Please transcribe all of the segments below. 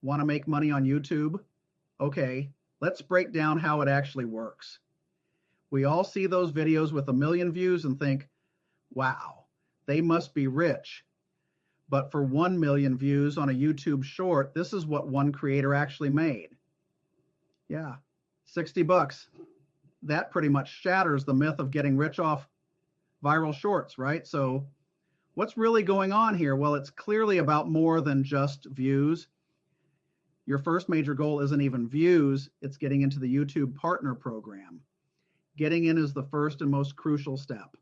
Want to make money on YouTube? Okay, let's break down how it actually works. We all see those videos with 1 million views and think, wow, they must be rich. But for 1 million views on a YouTube short, this is what one creator actually made. Yeah, 60 bucks. That pretty much shatters the myth of getting rich off viral shorts, right? So what's really going on here? Well, it's clearly about more than just views. Your first major goal isn't even views, it's getting into the YouTube partner program. Getting in is the first and most crucial step.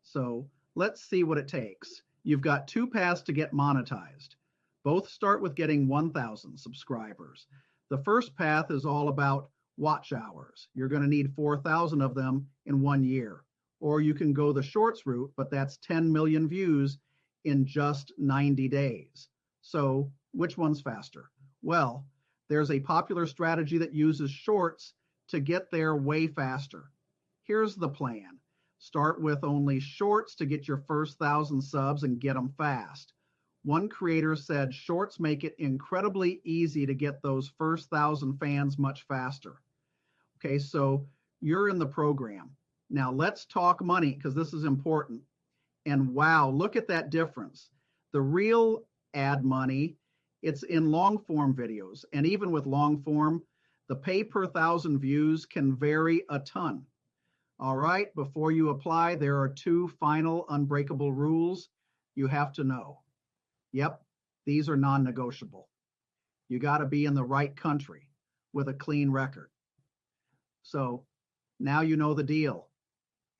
So let's see what it takes. You've got two paths to get monetized. Both start with getting 1,000 subscribers. The first path is all about watch hours. You're going to need 4,000 of them in 1 year. Or you can go the shorts route, but that's 10 million views in just 90 days. So which one's faster? Well, there's a popular strategy that uses shorts to get there way faster. Here's the plan. Start with only shorts to get your first 1,000 subs and get them fast. One creator said shorts make it incredibly easy to get those first 1,000 fans much faster. Okay, so you're in the program. Now let's talk money because this is important. And wow, look at that difference. The real ad money, it's in long form videos. And even with long form, the pay per 1,000 views can vary a ton. All right, before you apply, there are two final unbreakable rules you have to know. Yep, these are non-negotiable. You got to be in the right country with a clean record. So now you know the deal.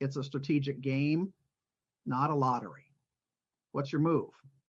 It's a strategic game, not a lottery. What's your move?